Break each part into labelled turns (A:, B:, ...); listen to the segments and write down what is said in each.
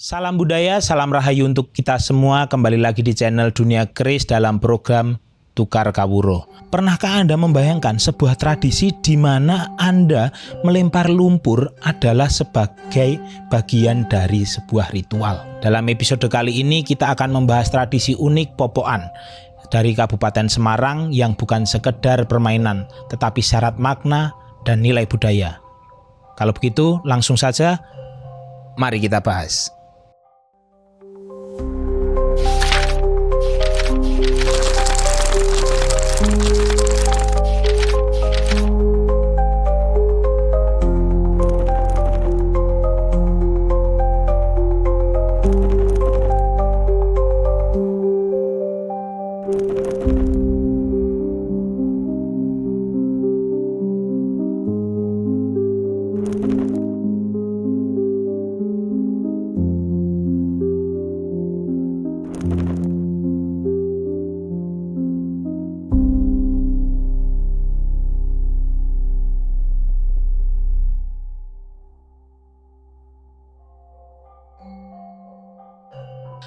A: Salam budaya, salam rahayu untuk kita semua. Kembali lagi di channel Dunia Keris dalam program Tukar Kawruh. Pernahkah Anda membayangkan sebuah tradisi di mana Anda melempar lumpur adalah sebagai bagian dari sebuah ritual? Dalam episode kali ini kita akan membahas tradisi unik popokan dari Kabupaten Semarang yang bukan sekedar permainan, tetapi syarat makna dan nilai budaya. Kalau begitu, langsung saja mari kita bahas.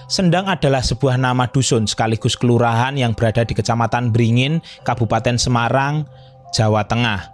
A: Sendang adalah sebuah nama dusun sekaligus kelurahan yang berada di Kecamatan Beringin, Kabupaten Semarang, Jawa Tengah.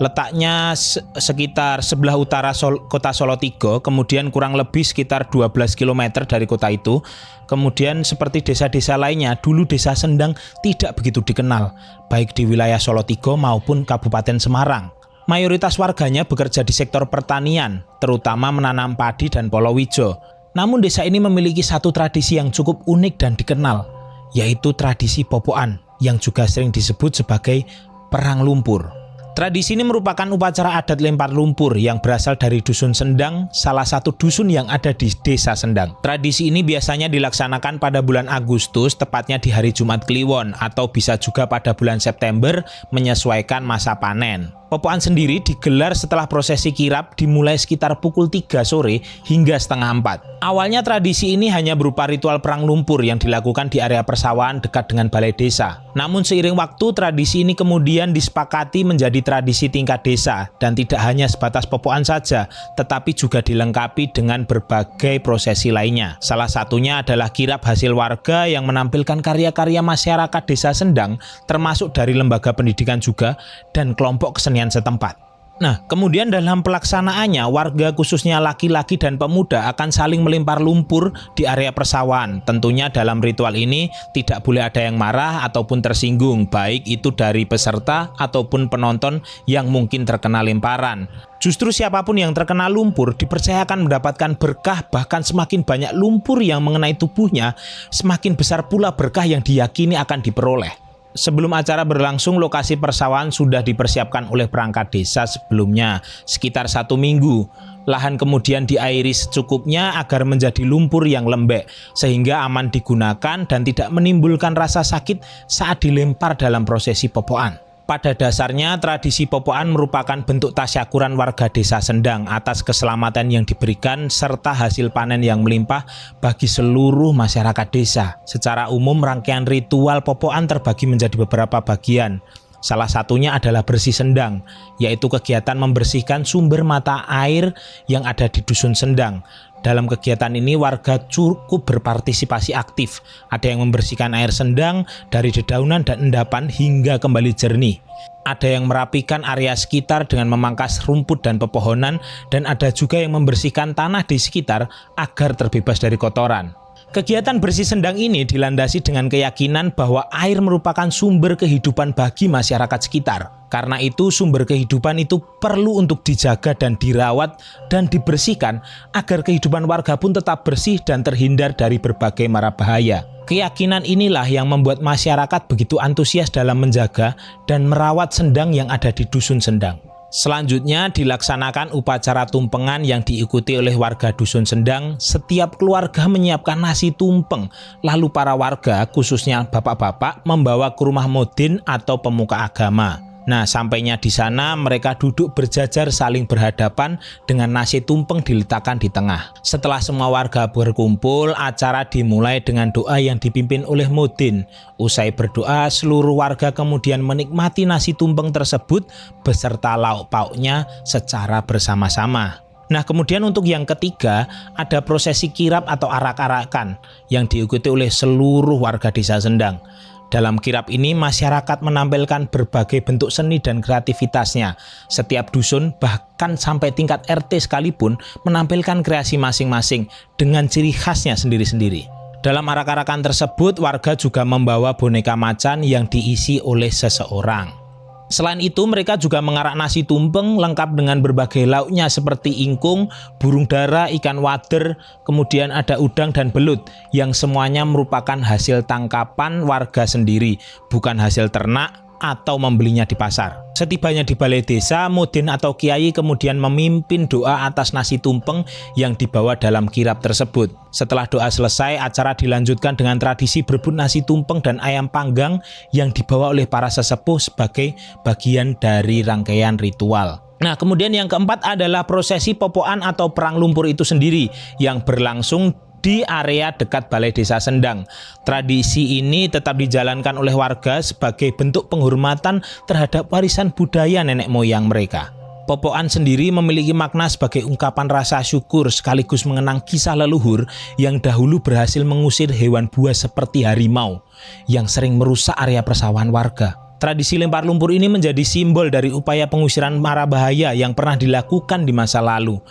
A: Letaknya sekitar sebelah utara kota Solotigo, kemudian kurang lebih sekitar 12 km dari kota itu. Kemudian seperti desa-desa lainnya, dulu desa Sendang tidak begitu dikenal, baik di wilayah Solotigo maupun Kabupaten Semarang. Mayoritas warganya bekerja di sektor pertanian, terutama menanam padi dan palawija. Namun desa ini memiliki satu tradisi yang cukup unik dan dikenal, yaitu tradisi popokan yang juga sering disebut sebagai perang lumpur. Tradisi ini merupakan upacara adat lempar lumpur yang berasal dari Dusun Sendang, salah satu dusun yang ada di desa Sendang. Tradisi ini biasanya dilaksanakan pada bulan Agustus, tepatnya di hari Jumat Kliwon, atau bisa juga pada bulan September menyesuaikan masa panen. Popokan sendiri digelar setelah prosesi kirap dimulai sekitar pukul 3 sore hingga setengah 4. Awalnya tradisi ini hanya berupa ritual perang lumpur yang dilakukan di area persawahan dekat dengan balai desa. Namun seiring waktu tradisi ini kemudian disepakati menjadi tradisi tingkat desa dan tidak hanya sebatas popokan saja, tetapi juga dilengkapi dengan berbagai prosesi lainnya. Salah satunya adalah kirap hasil warga yang menampilkan karya-karya masyarakat desa Sendang, termasuk dari lembaga pendidikan juga dan kelompok kesenian setempat. Nah, kemudian dalam pelaksanaannya, warga khususnya laki-laki dan pemuda akan saling melempar lumpur di area persawahan. Tentunya dalam ritual ini tidak boleh ada yang marah ataupun tersinggung, baik itu dari peserta ataupun penonton yang mungkin terkena lemparan. Justru siapapun yang terkena lumpur dipercayakan mendapatkan berkah, bahkan semakin banyak lumpur yang mengenai tubuhnya, semakin besar pula berkah yang diyakini akan diperoleh. Sebelum acara berlangsung, lokasi persawahan sudah dipersiapkan oleh perangkat desa sebelumnya, sekitar 1 minggu. Lahan kemudian diairi secukupnya agar menjadi lumpur yang lembek, sehingga aman digunakan dan tidak menimbulkan rasa sakit saat dilempar dalam prosesi popokan. Pada dasarnya, tradisi popokan merupakan bentuk tasyakuran warga desa Sendang atas keselamatan yang diberikan serta hasil panen yang melimpah bagi seluruh masyarakat desa. Secara umum, rangkaian ritual popokan terbagi menjadi beberapa bagian. Salah satunya adalah bersih Sendang, yaitu kegiatan membersihkan sumber mata air yang ada di Dusun Sendang. Dalam kegiatan ini warga cukup berpartisipasi aktif. Ada yang membersihkan air Sendang dari dedaunan dan endapan hingga kembali jernih. Ada yang merapikan area sekitar dengan memangkas rumput dan pepohonan, dan ada juga yang membersihkan tanah di sekitar agar terbebas dari kotoran. Kegiatan bersih Sendang ini dilandasi dengan keyakinan bahwa air merupakan sumber kehidupan bagi masyarakat sekitar. Karena itu sumber kehidupan itu perlu untuk dijaga dan dirawat dan dibersihkan agar kehidupan warga pun tetap bersih dan terhindar dari berbagai mara bahaya. Keyakinan inilah yang membuat masyarakat begitu antusias dalam menjaga dan merawat Sendang yang ada di Dusun Sendang. Selanjutnya dilaksanakan upacara tumpengan yang diikuti oleh warga Dusun Sendang. Setiap keluarga menyiapkan nasi tumpeng, lalu para warga khususnya bapak-bapak membawa ke rumah modin atau pemuka agama. Nah, sampainya di sana mereka duduk berjajar saling berhadapan dengan nasi tumpeng diletakkan di tengah. Setelah semua warga berkumpul, acara dimulai dengan doa yang dipimpin oleh Mudin. Usai berdoa, seluruh warga kemudian menikmati nasi tumpeng tersebut beserta lauk pauknya secara bersama-sama. Nah, kemudian untuk yang ketiga, ada prosesi kirap atau arak-arakan yang diikuti oleh seluruh warga desa Sendang. Dalam kirap ini, masyarakat menampilkan berbagai bentuk seni dan kreativitasnya. Setiap dusun, bahkan sampai tingkat RT sekalipun, menampilkan kreasi masing-masing dengan ciri khasnya sendiri-sendiri. Dalam arak-arakan tersebut, warga juga membawa boneka macan yang diisi oleh seseorang. Selain itu, mereka juga mengarak nasi tumpeng lengkap dengan berbagai lauknya seperti ingkung, burung dara, ikan wader, kemudian ada udang dan belut yang semuanya merupakan hasil tangkapan warga sendiri, bukan hasil ternak atau membelinya di pasar. Setibanya di balai desa, mudin atau kiai kemudian memimpin doa atas nasi tumpeng yang dibawa dalam kirap tersebut. Setelah doa selesai, acara dilanjutkan dengan tradisi berebut nasi tumpeng dan ayam panggang yang dibawa oleh para sesepuh sebagai bagian dari rangkaian ritual. Nah, kemudian yang keempat adalah prosesi popokan atau perang lumpur itu sendiri yang berlangsung di area dekat Balai Desa Sendang. Tradisi ini tetap dijalankan oleh warga sebagai bentuk penghormatan terhadap warisan budaya nenek moyang mereka. Popokan sendiri memiliki makna sebagai ungkapan rasa syukur sekaligus mengenang kisah leluhur yang dahulu berhasil mengusir hewan buas seperti harimau yang sering merusak area persawahan warga. Tradisi lempar lumpur ini menjadi simbol dari upaya pengusiran mara bahaya yang pernah dilakukan di masa lalu.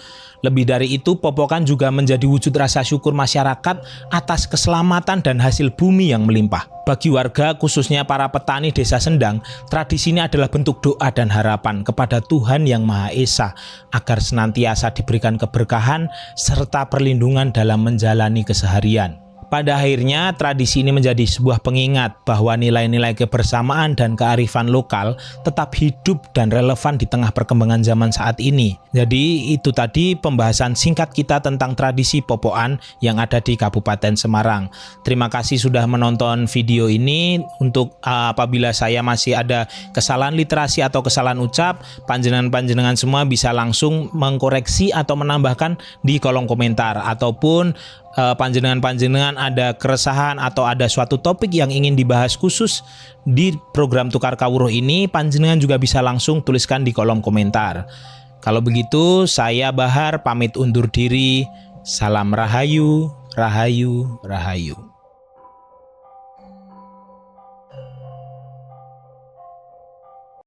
A: Lebih dari itu, popokan juga menjadi wujud rasa syukur masyarakat atas keselamatan dan hasil bumi yang melimpah. Bagi warga, khususnya para petani desa Sendang, tradisi ini adalah bentuk doa dan harapan kepada Tuhan Yang Maha Esa agar senantiasa diberikan keberkahan serta perlindungan dalam menjalani keseharian. Pada akhirnya, tradisi ini menjadi sebuah pengingat bahwa nilai-nilai kebersamaan dan kearifan lokal tetap hidup dan relevan di tengah perkembangan zaman saat ini. Jadi itu tadi pembahasan singkat kita tentang tradisi popokan yang ada di Kabupaten Semarang. Terima kasih sudah menonton video ini. Untuk apabila saya masih ada kesalahan literasi atau kesalahan ucap, panjenengan-panjenengan semua bisa langsung mengkoreksi atau menambahkan di kolom komentar, ataupun panjenengan-panjenengan ada keresahan atau ada suatu topik yang ingin dibahas khusus di program Tukar Kawruh ini, panjenengan juga bisa langsung tuliskan di kolom komentar. Kalau begitu, saya Bahar pamit undur diri. Salam Rahayu, Rahayu, Rahayu.